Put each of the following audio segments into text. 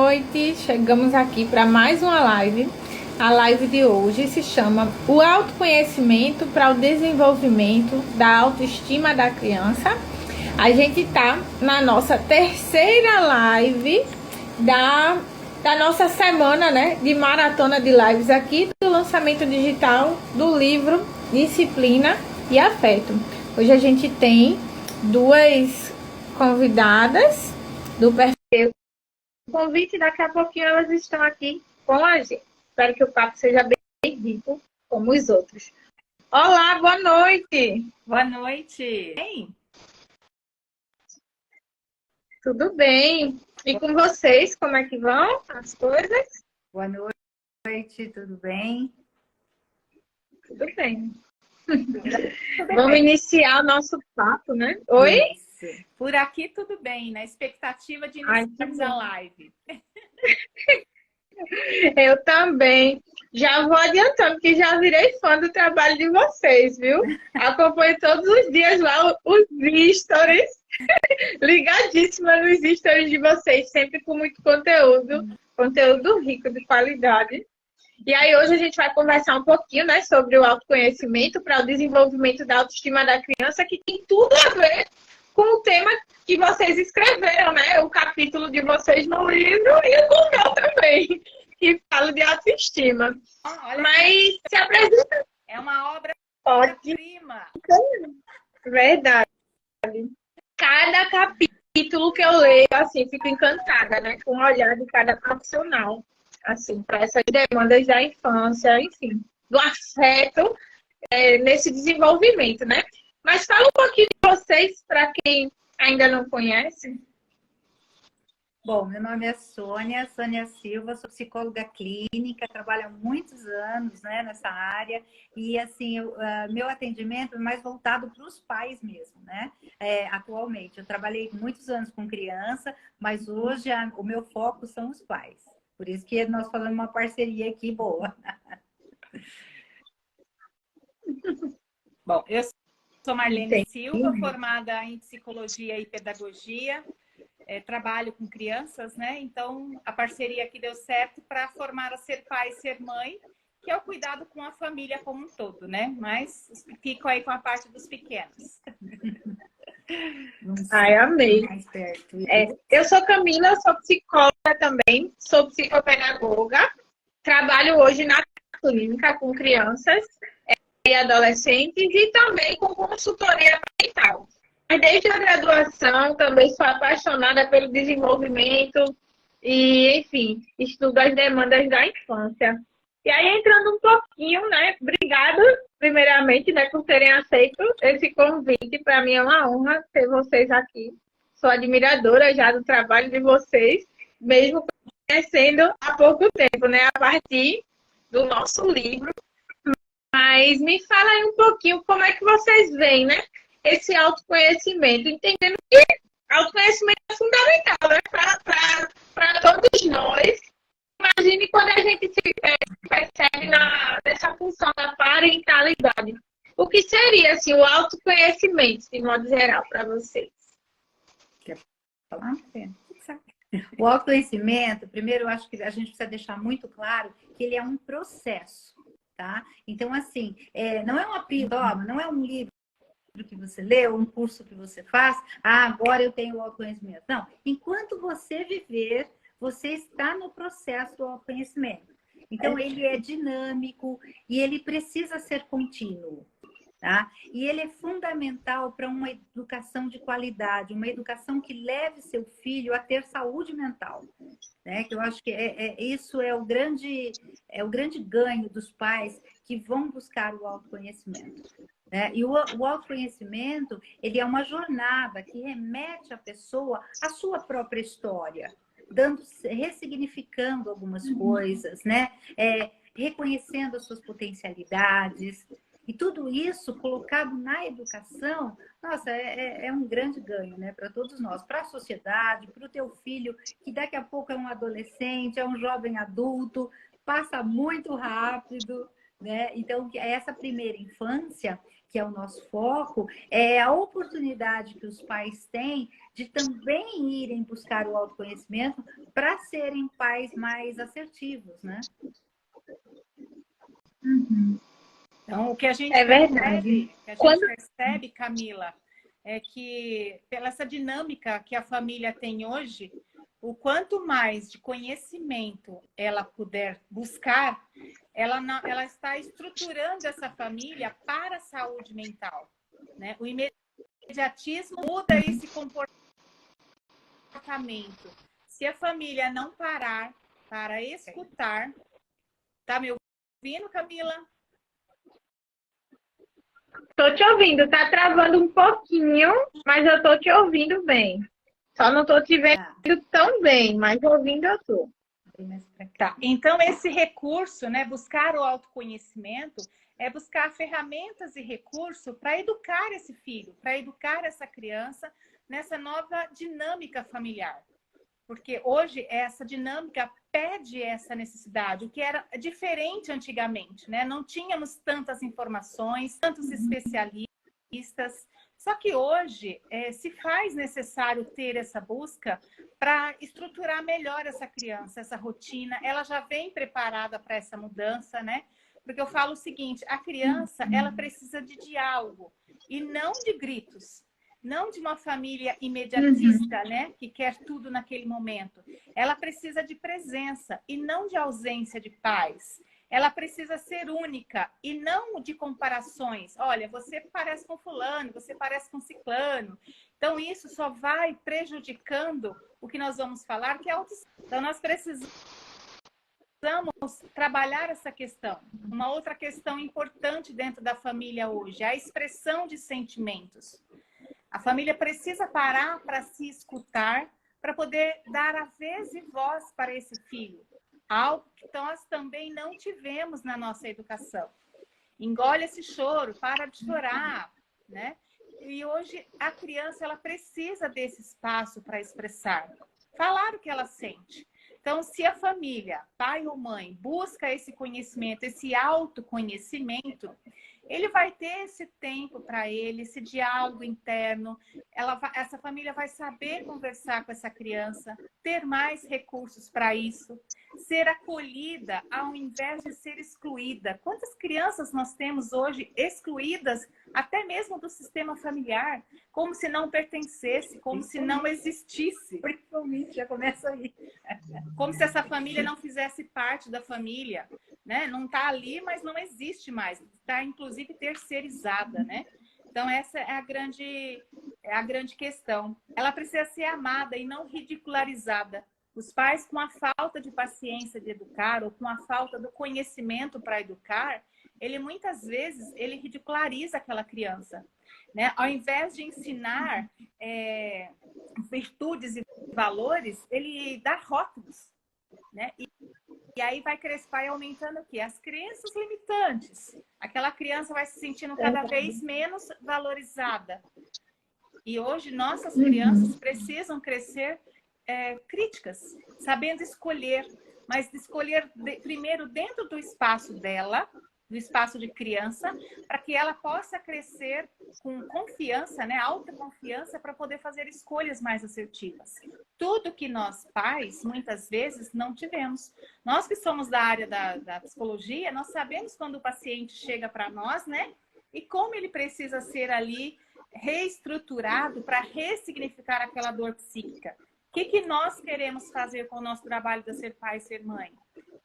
noite. Chegamos aqui para mais uma live. A live de hoje se chama O Autoconhecimento para o Desenvolvimento da Autoestima da Criança. A gente está na nossa terceira live da nossa semana, né, de maratona de lives aqui do lançamento digital do livro Disciplina e Afeto. Hoje a gente tem duas convidadas do perfil convite, daqui a pouquinho elas estão aqui com a gente. Espero que o papo seja bem rico, como os outros. Olá, boa noite! Boa noite! Ei. Tudo bem? E com vocês, como é que vão as coisas? Boa noite, tudo bem? Tudo bem. Tudo Vamos bem. iniciar o nosso papo, né? Oi? Isso. Por aqui tudo bem, na expectativa de Ai, iniciarmos a live. Eu também. Já vou adiantando que já virei fã do trabalho de vocês, viu? Acompanho todos os dias lá os stories. Ligadíssima nos stories de vocês, sempre com muito conteúdo rico, de qualidade. E aí hoje a gente vai conversar um pouquinho, né, sobre o autoconhecimento para o desenvolvimento da autoestima da criança, que tem tudo a ver com o tema que vocês escreveram, né? O capítulo de vocês no livro e o meu também, que fala de autoestima. Olha, mas se apresenta. É uma Pode. Prima. Verdade. Cada capítulo que eu leio, assim, fico encantada, né? Com o olhar de cada profissional, assim, para essas demandas da infância, enfim, do afeto nesse desenvolvimento, né? Mas fala um pouquinho de vocês, para quem ainda não conhece. Bom, meu nome é Sônia Silva, sou psicóloga clínica, trabalho há muitos anos, né, nessa área e assim, meu atendimento é mais voltado para os pais mesmo, né? Atualmente, eu trabalhei muitos anos com criança, mas hoje o meu foco são os pais. Por isso que nós falamos uma parceria aqui boa. Bom, eu sou Marlene Entendi. Silva, formada em psicologia e pedagogia. Trabalho com crianças, né? Então, a parceria aqui deu certo para formar a Ser Pai e Ser Mãe, que é o cuidado com a família como um todo, né? Mas fico aí com a parte dos pequenos. Ai, amei. Mais perto. Eu sou Camila, sou psicóloga também, sou psicopedagoga, trabalho hoje na clínica com crianças e adolescentes e também com consultoria parental. Mas desde a graduação também sou apaixonada pelo desenvolvimento e, enfim, estudo as demandas da infância. E aí, entrando um pouquinho, né? Obrigada, primeiramente, né, por terem aceito esse convite. Para mim é uma honra ter vocês aqui. Sou admiradora já do trabalho de vocês, mesmo conhecendo há pouco tempo, né? A partir do nosso livro. Mas me fala aí um pouquinho como é que vocês veem, né? Esse autoconhecimento, entendendo que autoconhecimento é fundamental, né? Para todos nós. Imagine quando a gente se percebe nessa função da parentalidade. O que seria assim, o autoconhecimento, de modo geral, para vocês? Quer falar? O autoconhecimento, primeiro, eu acho que a gente precisa deixar muito claro que ele é um processo, tá? Então, assim, não é uma pílula, não é um livro que você lê, ou um curso que você faz, agora eu tenho o autoconhecimento. Não, enquanto você viver, você está no processo do autoconhecimento. Então, ele é dinâmico e ele precisa ser contínuo. Tá? E ele é fundamental para uma educação de qualidade, uma educação que leve seu filho a ter saúde mental. Né? Que eu acho que isso é o grande ganho dos pais que vão buscar o autoconhecimento. Né? E o autoconhecimento, ele é uma jornada que remete a pessoa à sua própria história, ressignificando algumas coisas, né? Reconhecendo as suas potencialidades. E tudo isso colocado na educação, nossa, é um grande ganho, né, para todos nós, para a sociedade, para o teu filho, que daqui a pouco é um adolescente, é um jovem adulto, passa muito rápido, né? Então, essa primeira infância, que é o nosso foco, é a oportunidade que os pais têm de também irem buscar o autoconhecimento para serem pais mais assertivos, né? Uhum. Então, o que a gente É verdade. percebe, Camila, é que pela essa dinâmica que a família tem hoje, o quanto mais de conhecimento ela puder buscar, ela está estruturando essa família para a saúde mental, né? O imediatismo muda esse comportamento. Se a família não parar para escutar, tá me ouvindo, Camila? Tô te ouvindo, tá travando um pouquinho, mas eu tô te ouvindo bem. Só não tô te vendo tão bem, mas ouvindo eu tô. Tá. Então, esse recurso, né, buscar o autoconhecimento, é buscar ferramentas e recursos para educar esse filho, para educar essa criança nessa nova dinâmica familiar. Porque hoje essa dinâmica pede essa necessidade, o que era diferente antigamente, né? Não tínhamos tantas informações, tantos especialistas. Só que hoje se faz necessário ter essa busca para estruturar melhor essa criança, essa rotina. Ela já vem preparada para essa mudança, né? Porque eu falo o seguinte, a criança, ela precisa de diálogo e não de gritos. Não de uma família imediatista, né? Que quer tudo naquele momento. Ela precisa de presença e não de ausência de pais. Ela precisa ser única e não de comparações. Olha, você parece com fulano, você parece com ciclano. Então, isso só vai prejudicando o que nós vamos falar, que é a autoestima. Então, nós precisamos trabalhar essa questão. Uma outra questão importante dentro da família hoje é a expressão de sentimentos. A família precisa parar para se escutar, para poder dar a vez e voz para esse filho. Algo que nós também não tivemos na nossa educação. Engole esse choro, para de chorar, né? E hoje a criança ela precisa desse espaço para expressar, falar o que ela sente. Então, se a família, pai ou mãe, busca esse conhecimento, esse autoconhecimento, ele vai ter esse tempo para ele, esse diálogo interno. Essa família vai saber conversar com essa criança, ter mais recursos para isso, ser acolhida ao invés de ser excluída. Quantas crianças nós temos hoje excluídas, até mesmo do sistema familiar, como se não pertencesse, como se não existisse? Principalmente, já começa aí. Como se essa família não fizesse parte da família, né? Não está ali, mas não existe mais. Está, inclusive, terceirizada, né? Então, essa é a grande questão. Ela precisa ser amada e não ridicularizada. Os pais, com a falta de paciência de educar ou com a falta do conhecimento para educar, muitas vezes ele ridiculariza aquela criança, né? Ao invés de ensinar virtudes e valores, ele dá rótulos, né? E aí vai crescer e aumentando o quê? As crenças limitantes. Aquela criança vai se sentindo cada vez menos valorizada. E hoje nossas crianças precisam crescer críticas, sabendo escolher, mas escolher primeiro dentro do espaço dela, do espaço de criança, para que ela possa crescer com confiança, né, autoconfiança, para poder fazer escolhas mais assertivas. Tudo que nós pais, muitas vezes, não tivemos. Nós que somos da área da psicologia, nós sabemos quando o paciente chega para nós, né, e como ele precisa ser ali reestruturado para ressignificar aquela dor psíquica. O que nós queremos fazer com o nosso trabalho de ser pai e ser mãe?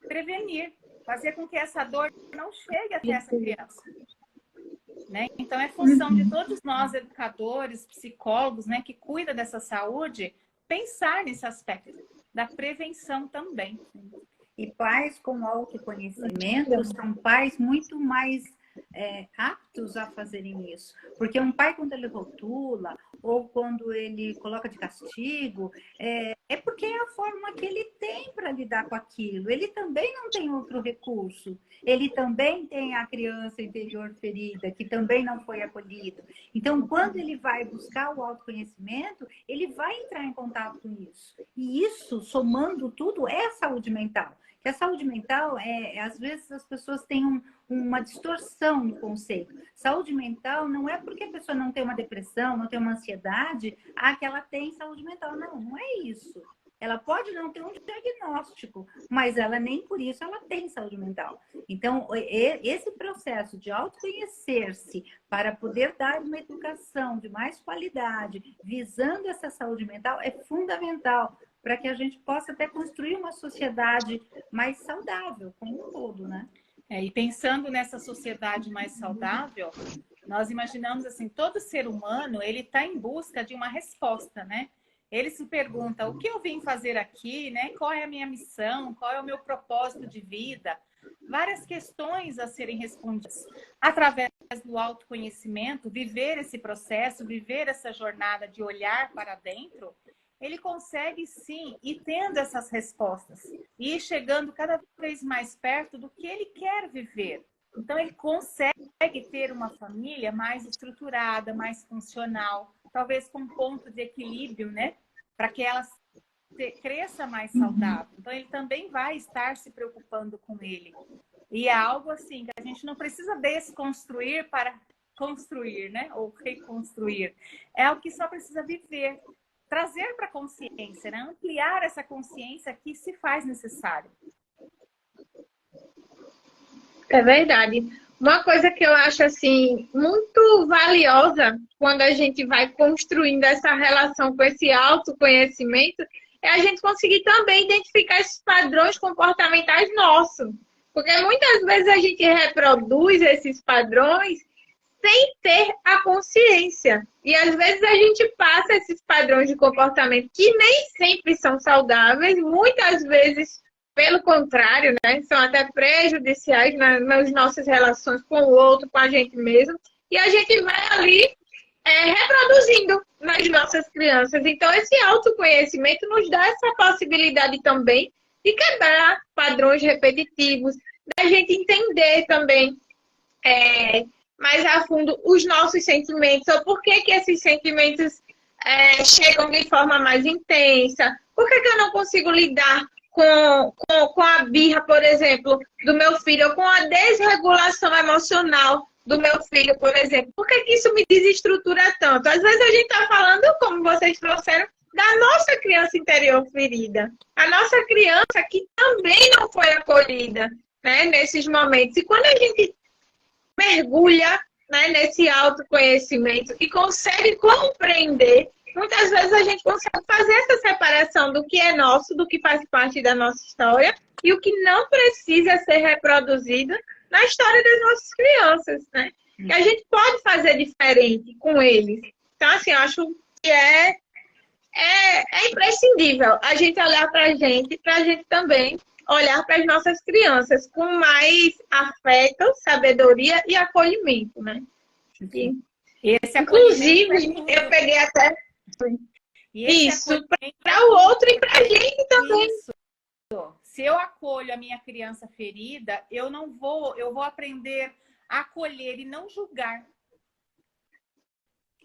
Prevenir, fazer com que essa dor não chegue até essa criança. Né? Então, é função de todos nós, educadores, psicólogos, né, que cuidam dessa saúde, pensar nesse aspecto da prevenção também. E pais com autoconhecimento são pais muito mais aptos a fazerem isso. Porque um pai, quando ele rotula ou quando ele coloca de castigo, é porque é a forma que ele tem para lidar com aquilo. Ele também não tem outro recurso. Ele também tem a criança interior ferida, que também não foi acolhida. Então, quando ele vai buscar o autoconhecimento, ele vai entrar em contato com isso. E isso, somando tudo, é saúde mental. Que a saúde mental, às vezes as pessoas têm uma distorção no conceito. Saúde mental não é porque a pessoa não tem uma depressão, não tem uma ansiedade, que ela tem saúde mental. Não, não é isso. Ela pode não ter um diagnóstico, mas ela nem por isso ela tem saúde mental. Então, esse processo de autoconhecer-se para poder dar uma educação de mais qualidade, visando essa saúde mental, é fundamental para que a gente possa até construir uma sociedade mais saudável, como um todo, né? E pensando nessa sociedade mais saudável, nós imaginamos assim, todo ser humano, ele está em busca de uma resposta, né? Ele se pergunta, o que eu vim fazer aqui, né? Qual é a minha missão? Qual é o meu propósito de vida? Várias questões a serem respondidas. Através do autoconhecimento, viver esse processo, viver essa jornada de olhar para dentro, ele consegue sim ir tendo essas respostas e ir chegando cada vez mais perto do que ele quer viver. Então, ele consegue ter uma família mais estruturada, mais funcional, talvez com um ponto de equilíbrio, né? Para que ela cresça mais saudável. Então, ele também vai estar se preocupando com ele. E é algo assim que a gente não precisa desconstruir para construir, né? Ou reconstruir. É algo que só precisa viver. Trazer para a consciência, né? Ampliar essa consciência que se faz necessário. É verdade. Uma coisa que eu acho assim muito valiosa quando a gente vai construindo essa relação com esse autoconhecimento é a gente conseguir também identificar esses padrões comportamentais nossos. Porque muitas vezes a gente reproduz esses padrões sem ter a consciência. E às vezes a gente passa esses padrões de comportamento que nem sempre são saudáveis, muitas vezes, pelo contrário, né, são até prejudiciais nas nossas relações com o outro, com a gente mesmo. E a gente vai ali reproduzindo nas nossas crianças. Então, esse autoconhecimento nos dá essa possibilidade também de quebrar padrões repetitivos, da gente entender também mais a fundo os nossos sentimentos, ou por que esses sentimentos chegam de forma mais intensa, por que eu não consigo lidar com a birra, por exemplo, do meu filho, ou com a desregulação emocional do meu filho, por exemplo. Por que isso me desestrutura tanto? Às vezes a gente está falando, como vocês trouxeram, da nossa criança interior ferida. A nossa criança que também não foi acolhida, né, nesses momentos. E quando a gente mergulha, né, nesse autoconhecimento e consegue compreender, muitas vezes a gente consegue fazer essa separação do que é nosso, do que faz parte da nossa história e o que não precisa ser reproduzido na história das nossas crianças, né? Que a gente pode fazer diferente com eles. Então, assim, eu acho que é imprescindível a gente olhar para a gente também olhar para as nossas crianças com mais afeto, sabedoria e acolhimento, né? Inclusive, eu peguei até isso para o outro e para a gente também. Isso. Se eu acolho a minha criança ferida, eu vou aprender a acolher e não julgar.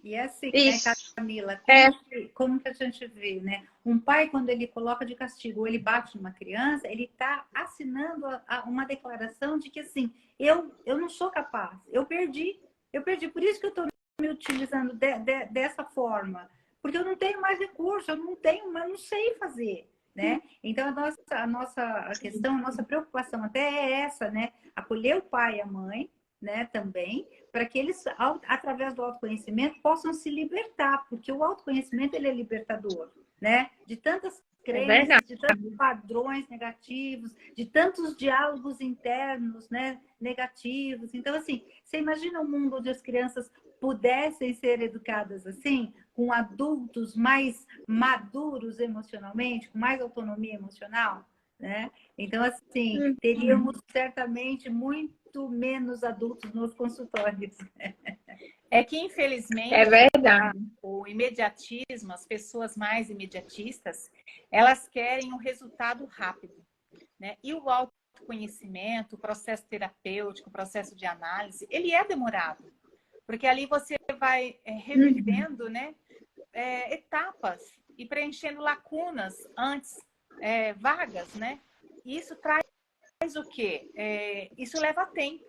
E é assim, né, Camila? Como que a gente vê, né? Um pai, quando ele coloca de castigo ou ele bate numa criança, ele está assinando uma declaração de que, assim, eu não sou capaz, eu perdi. Por isso que eu estou me utilizando dessa forma. Porque eu não tenho mais recurso, eu não sei fazer, né? Então, a nossa questão, a nossa preocupação até é essa, né? Acolher o pai e a mãe, né, também, para que eles, através do autoconhecimento, possam se libertar, porque o autoconhecimento, ele é libertador, né? De tantas crenças, de tantos padrões negativos, de tantos diálogos internos, né, negativos. Então, assim, você imagina um mundo onde as crianças pudessem ser educadas assim, com adultos mais maduros emocionalmente, com mais autonomia emocional, né? Então, assim, teríamos certamente muito menos adultos nos consultórios. É que, infelizmente, é verdade. O imediatismo, as pessoas mais imediatistas, elas querem um resultado rápido, né? E o autoconhecimento, o processo terapêutico, o processo de análise, ele é demorado. Porque ali você vai revivendo, né, etapas e preenchendo lacunas antes vagas, né? isso traz o quê? Isso leva tempo.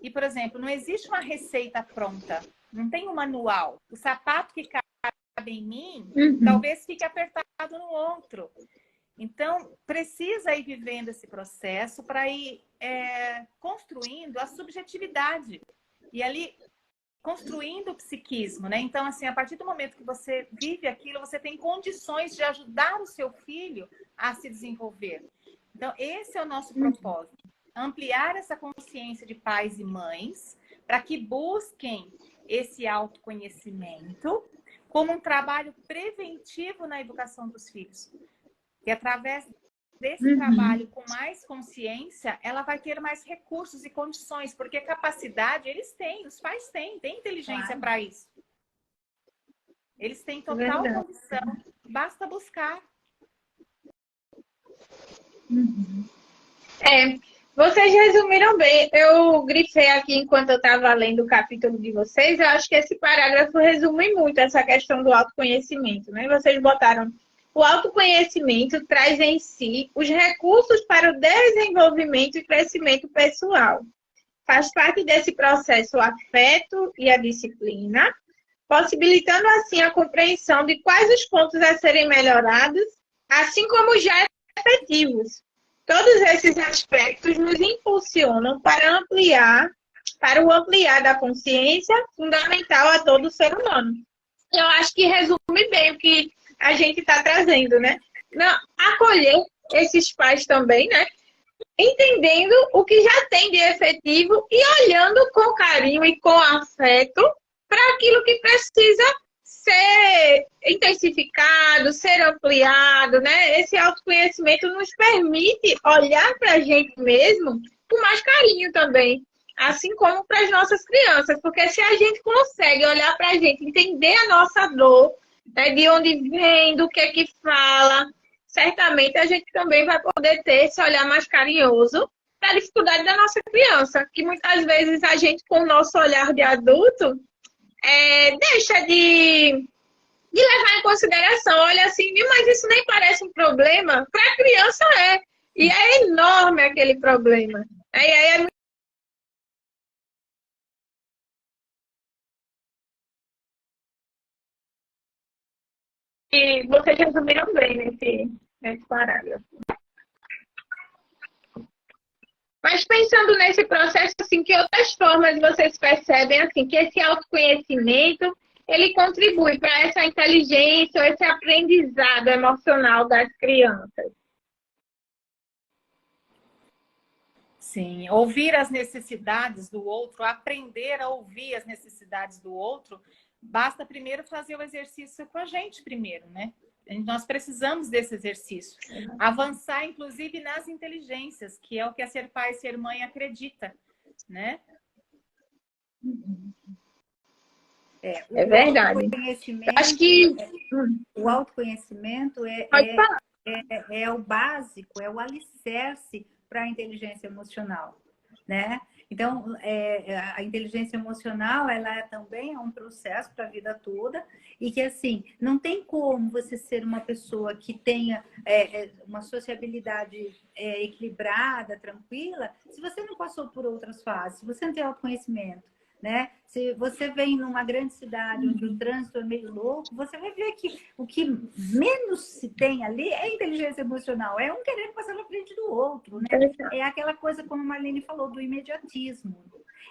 E, por exemplo, não existe uma receita pronta. Não tem um manual. O sapato que cabe em mim, talvez fique apertado no outro. Então, precisa ir vivendo esse processo para ir construindo a subjetividade. E ali, construindo o psiquismo, né? Então, assim, a partir do momento que você vive aquilo, você tem condições de ajudar o seu filho a se desenvolver. Então, esse é o nosso propósito. Ampliar essa consciência de pais e mães para que busquem esse autoconhecimento como um trabalho preventivo na educação dos filhos. E através desse trabalho com mais consciência, ela vai ter mais recursos e condições, porque capacidade eles têm, os pais têm inteligência para isso. Eles têm total condição, basta buscar. Vocês resumiram bem. Eu grifei aqui enquanto eu estava lendo o capítulo de vocês. Eu acho que esse parágrafo resume muito essa questão do autoconhecimento, né? Vocês botaram: o autoconhecimento traz em si os recursos para o desenvolvimento e crescimento pessoal. Faz parte desse processo o afeto e a disciplina, possibilitando assim a compreensão de quais os pontos a serem melhorados, assim como já efetivos. Todos esses aspectos nos impulsionam para o ampliar da consciência fundamental a todo ser humano. Eu acho que resume bem o que a gente está trazendo, né? Acolher esses pais também, né? Entendendo o que já tem de efetivo e olhando com carinho e com afeto para aquilo que precisa ser intensificado, ser ampliado, né? Esse autoconhecimento nos permite olhar para a gente mesmo com mais carinho também, assim como para as nossas crianças, porque se a gente consegue olhar para a gente, entender a nossa dor, né, de onde vem, do que fala, certamente a gente também vai poder ter esse olhar mais carinhoso para a dificuldade da nossa criança, que muitas vezes a gente, com o nosso olhar de adulto, deixa de levar em consideração. Olha assim, mas isso nem parece um problema. Para a criança é. E é enorme aquele problema. E aí e vocês resumiram bem nesse parágrafo. Mas pensando nesse processo, assim, que outras formas vocês percebem assim, que esse autoconhecimento ele contribui para essa inteligência, ou esse aprendizado emocional das crianças? Sim, ouvir as necessidades do outro, aprender a ouvir as necessidades do outro, basta primeiro fazer o exercício com a gente primeiro, né? Nós precisamos desse exercício. Avançar, inclusive, nas inteligências, que é o que a Ser Pai e Ser Mãe acredita, né? É verdade. Acho que o autoconhecimento é o básico, é o alicerce para a inteligência emocional, né? Então, a inteligência emocional, ela também é um processo para a vida toda e que, assim, não tem como você ser uma pessoa que tenha uma sociabilidade equilibrada, tranquila, se você não passou por outras fases, se você não tem autoconhecimento, né? Se você vem numa grande cidade onde o trânsito é meio louco, você vai ver que o que menos se tem ali é inteligência emocional, é um querer passar na frente do outro, né? É aquela coisa, como a Marlene falou, do imediatismo.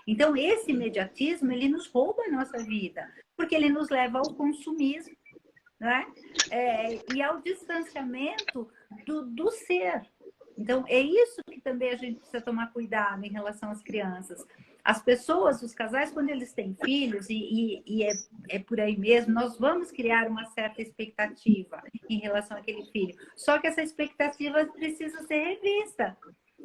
Então, esse imediatismo, ele nos rouba a nossa vida, porque ele nos leva ao consumismo, né? E ao distanciamento do ser. Então, é isso que também a gente precisa tomar cuidado em relação às crianças. As pessoas, os casais, quando eles têm filhos, e é por aí mesmo, nós vamos criar uma certa expectativa em relação àquele filho. Só que essa expectativa precisa ser revista.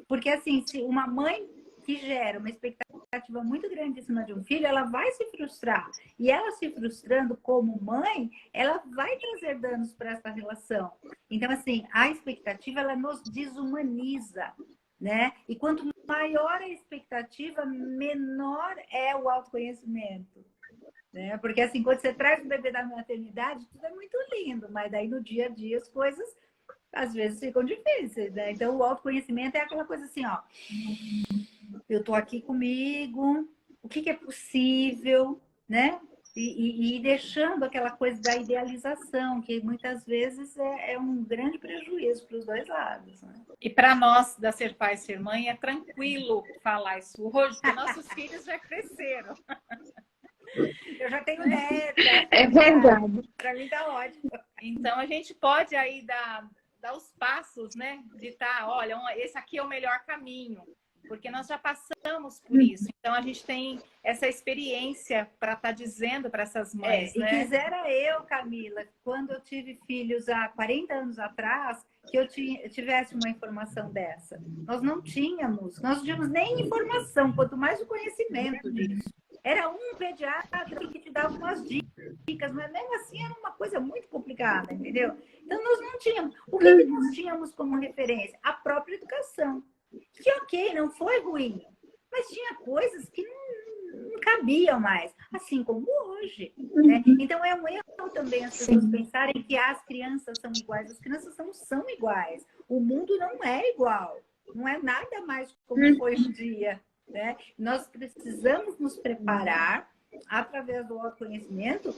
Porque, assim, se uma mãe que gera uma expectativa muito grande em cima de um filho, ela vai se frustrar. E ela se frustrando como mãe, ela vai trazer danos para essa relação. Então, assim, a expectativa, ela nos desumaniza, né? E quanto maior a expectativa, menor é o autoconhecimento, né? Porque, assim, quando você traz o bebê da maternidade, tudo é muito lindo, mas daí no dia a dia as coisas às vezes ficam difíceis, né? Então, o autoconhecimento é aquela coisa assim, ó. Eu tô aqui comigo, o que é possível, né? E deixando aquela coisa da idealização, que muitas vezes é um grande prejuízo para os dois lados, né? E para nós, da Ser Pai e Ser Mãe, é tranquilo falar isso hoje, porque nossos filhos já cresceram. Eu já tenho neta. É verdade. Para mim tá ótimo. Então, a gente pode aí dar os passos, né? De estar, olha, esse aqui é o melhor caminho. Porque nós já passamos por isso. Então, a gente tem essa experiência para estar dizendo para essas mães, né? E quisera eu, Camila, quando eu tive filhos há 40 anos atrás, que eu tivesse uma informação dessa. Nós não tínhamos nem informação, quanto mais o conhecimento disso. Era um pediatra que te dava umas dicas, mas mesmo assim era uma coisa muito complicada, entendeu? Então, nós não tínhamos. O que nós tínhamos como referência? A própria educação. Que ok, não foi ruim, mas tinha coisas que não cabiam mais, assim como hoje, né? Então é um erro também as pessoas pensarem que as crianças são iguais. As crianças não são iguais, o mundo não é igual, não é nada mais como foi um dia, né? Nós precisamos nos preparar através do autoconhecimento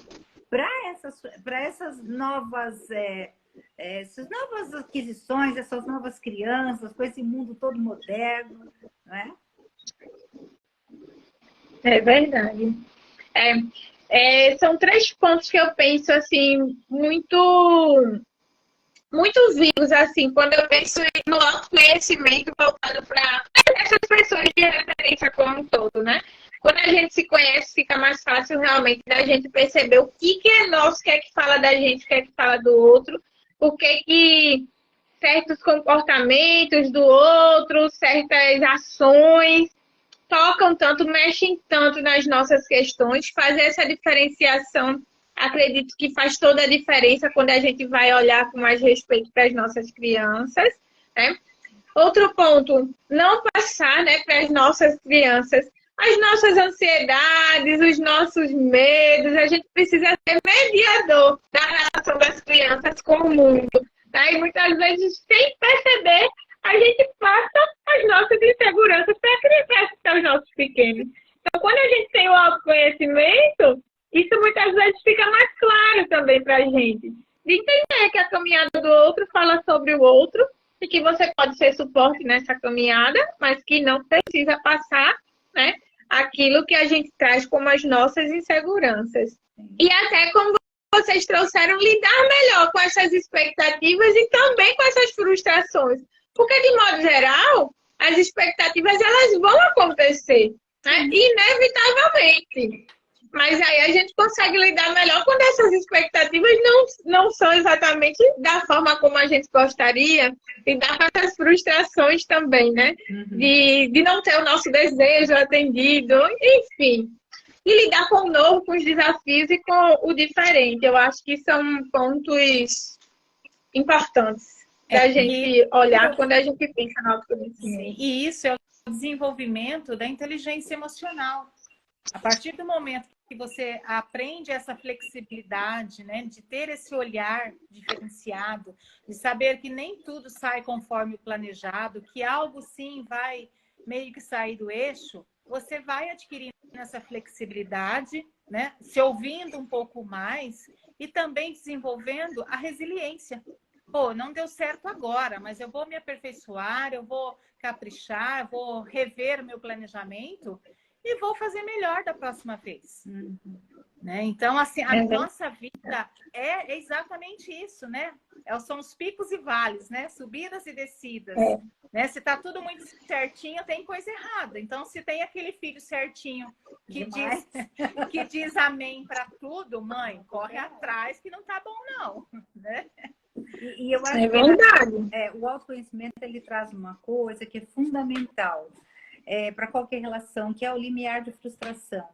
para essas novas aquisições, essas novas crianças, com esse mundo todo moderno, não é? É verdade. São 3 pontos que eu penso assim muito vivos assim quando eu penso no autoconhecimento voltado para essas pessoas de referência como um todo, né? Quando a gente se conhece, fica mais fácil realmente da gente perceber o que é nosso, o que é que fala da gente, o que é que fala do outro, por que certos comportamentos do outro, certas ações tocam tanto, mexem tanto nas nossas questões. Fazer essa diferenciação, acredito que faz toda a diferença quando a gente vai olhar com mais respeito para as nossas crianças, né? Outro ponto, não passar, né, para as nossas crianças as nossas ansiedades, os nossos medos. A gente precisa ser mediador da relação das crianças com o mundo, né? E muitas vezes, sem perceber, a gente passa as nossas inseguranças para os nossos pequenos. Então, quando a gente tem o autoconhecimento, isso muitas vezes fica mais claro também para a gente. De entender que a caminhada do outro fala sobre o outro e que você pode ser suporte nessa caminhada, mas que não precisa passar, né, aquilo que a gente traz como as nossas inseguranças. E até como vocês trouxeram, lidar melhor com essas expectativas e também com essas frustrações. Porque, de modo geral, as expectativas elas vão acontecer, né? Inevitavelmente. Mas aí a gente consegue lidar melhor quando essas expectativas não são exatamente da forma como a gente gostaria, lidar com essas frustrações também, né? De não ter o nosso desejo atendido, enfim. E lidar com o novo, com os desafios e com o diferente. Eu acho que são pontos importantes da gente olhar quando a gente pensa no autoconhecimento. E isso é o desenvolvimento da inteligência emocional. A partir do momento que você aprende essa flexibilidade, né, de ter esse olhar diferenciado, de saber que nem tudo sai conforme o planejado, que algo sim vai meio que sair do eixo, você vai adquirindo essa flexibilidade, né, se ouvindo um pouco mais e também desenvolvendo a resiliência. Pô, não deu certo agora, mas eu vou me aperfeiçoar, eu vou caprichar, vou rever o meu planejamento e vou fazer melhor da próxima vez. Né? Então, assim, a nossa vida é exatamente isso, né? São os picos e vales, né? Subidas e descidas. Né? Se tá tudo muito certinho, tem coisa errada. Então, se tem aquele filho certinho que diz amém para tudo, mãe, corre atrás que não tá bom, não. Né? E eu acho que o autoconhecimento ele traz uma coisa que é fundamental para qualquer relação, que é o limiar de frustração.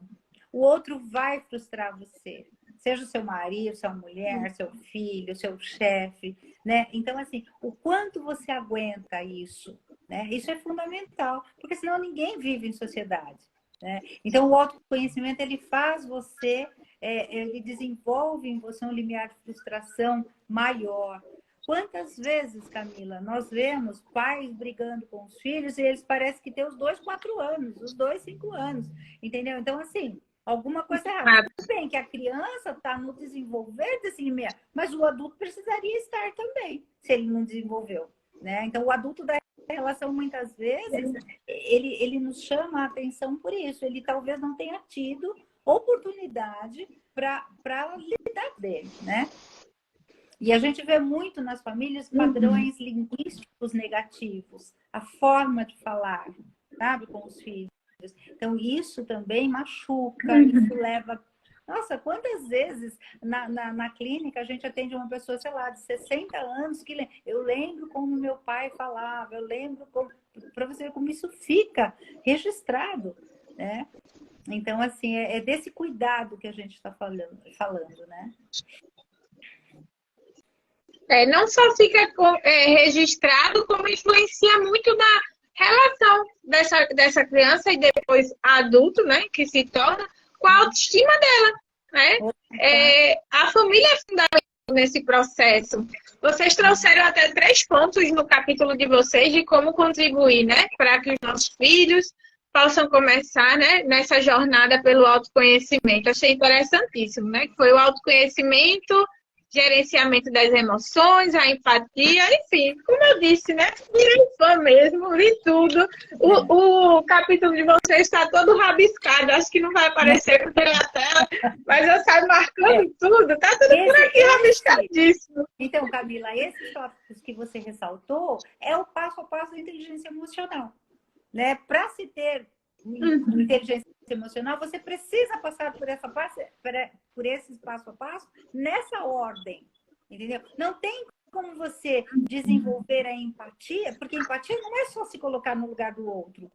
O outro vai frustrar você, seja o seu marido, sua mulher, seu filho, seu chefe, né? Então, assim, o quanto você aguenta isso, né? Isso é fundamental, porque senão ninguém vive em sociedade, né? Então, o autoconhecimento, ele faz você, ele desenvolve em você um limiar de frustração maior. Quantas vezes, Camila, nós vemos pais brigando com os filhos e eles parecem que têm os dois 4 anos, os dois 5 anos, entendeu? Então, assim, alguma coisa errada. Tudo bem que a criança está no desenvolver desse limiar, mas o adulto precisaria estar também, se ele não desenvolveu, né? Então, o adulto da relação, muitas vezes, ele nos chama a atenção por isso. Ele talvez não tenha tido oportunidade para lidar dele, né? E a gente vê muito nas famílias padrões linguísticos negativos, a forma de falar, sabe, com os filhos. Então, isso também machuca, isso leva... Nossa, quantas vezes na clínica a gente atende uma pessoa, sei lá, de 60 anos, que eu lembro como meu pai falava, eu lembro como... Para você ver como isso fica registrado, né? Então, assim, é desse cuidado que a gente está falando, né? Não só fica registrado, como influencia muito na relação dessa criança e depois adulto, né, que se torna, com a autoestima dela, né? A família é fundamental nesse processo. Vocês trouxeram até 3 pontos no capítulo de vocês de como contribuir, né, para que os nossos filhos possam começar, né, nessa jornada pelo autoconhecimento. Achei interessantíssimo, né? Que foi o autoconhecimento, gerenciamento das emoções, a empatia, enfim, como eu disse, né? Virei fã mesmo, li tudo. O capítulo de vocês está todo rabiscado, acho que não vai aparecer porque na tela, mas eu saio marcando tudo, tá tudo por aqui rabiscadíssimo. Então, Camila, esses tópicos que você ressaltou é o passo a passo da inteligência emocional, né? Para se ter inteligência emocional, você precisa passar por esses passo a passo nessa ordem, entendeu? Não tem como você desenvolver a empatia, porque empatia não é só se colocar no lugar do outro,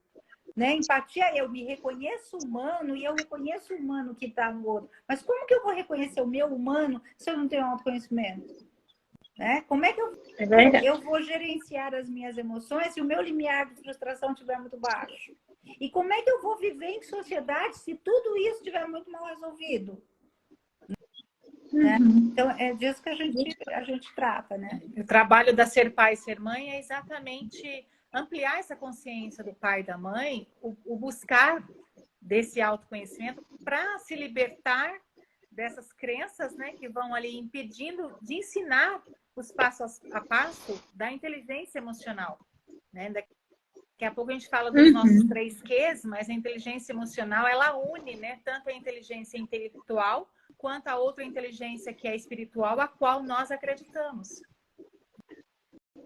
né? Empatia, eu me reconheço humano e eu reconheço o humano que está no outro. Mas como que eu vou reconhecer o meu humano se eu não tenho autoconhecimento? Né? Como é que eu vou gerenciar as minhas emoções se o meu limiar de frustração estiver muito baixo? E como é que eu vou viver em sociedade se tudo isso estiver muito mal resolvido? Né? Então, é disso que a gente trata, né? O trabalho da Ser Pai e Ser Mãe é exatamente ampliar essa consciência do pai e da mãe, o buscar desse autoconhecimento para se libertar dessas crenças, né, que vão ali impedindo de ensinar os passos a passo da inteligência emocional, né? Daqui a pouco a gente fala dos nossos 3 Qs, mas a inteligência emocional, ela une, né, tanto a inteligência intelectual quanto a outra inteligência que é espiritual, a qual nós acreditamos.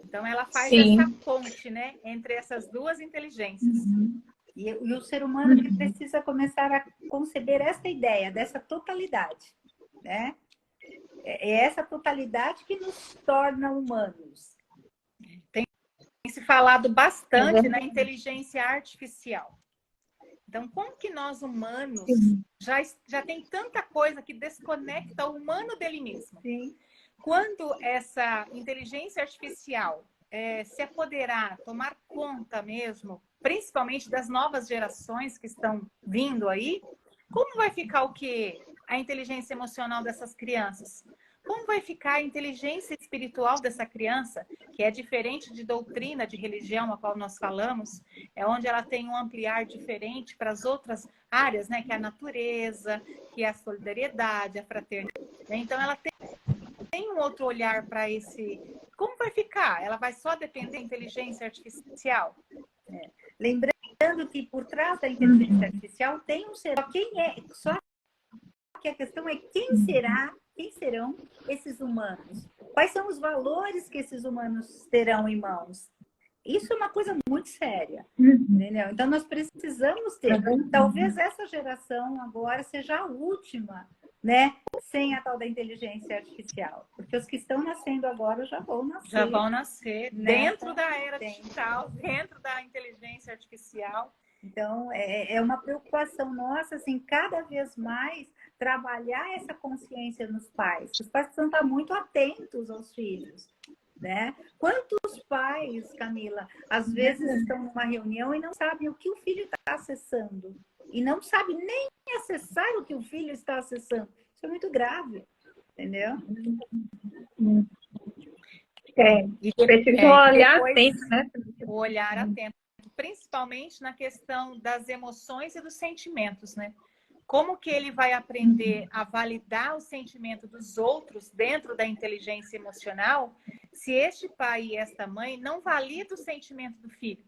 Então, ela faz essa ponte, né, entre essas 2 inteligências. E o ser humano que precisa começar a conceber essa ideia, dessa totalidade, né? É essa totalidade que nos torna humanos. Tem se falado bastante na inteligência artificial. Então, como que nós humanos já tem tanta coisa que desconecta o humano dele mesmo? Sim. Quando essa inteligência artificial se apoderar, tomar conta mesmo, principalmente das novas gerações que estão vindo aí, como vai ficar o quê? A inteligência emocional dessas crianças? Como vai ficar a inteligência espiritual dessa criança, que é diferente de doutrina, de religião, a qual nós falamos, é onde ela tem um ampliar diferente para as outras áreas, né? Que é a natureza, que é a solidariedade, a fraternidade. Então, ela tem um outro olhar para esse... Como vai ficar? Ela vai só depender da inteligência artificial? Lembrando que por trás da inteligência artificial tem um ser. Só que a questão é quem serão esses humanos? Quais são os valores que esses humanos terão em mãos? Isso é uma coisa muito séria, entendeu? Então, nós precisamos ter. Talvez essa geração agora seja a última, né? Sem a tal da inteligência artificial. Porque os que estão nascendo agora já vão nascer. Já vão nascer dentro da era digital, dentro da inteligência artificial. Então, é uma preocupação nossa, assim, cada vez mais trabalhar essa consciência nos pais. Os pais precisam estar muito atentos aos filhos, né? Quantos pais, Camila, às vezes estão numa reunião e não sabem o que o filho está acessando. E não sabem nem acessar o que o filho está acessando. Isso é muito grave, entendeu? E Precisa olhar depois, atento, né? o olhar atento, principalmente na questão das emoções e dos sentimentos, né? Como que ele vai aprender a validar o sentimento dos outros dentro da inteligência emocional se este pai e esta mãe não validam o sentimento do filho?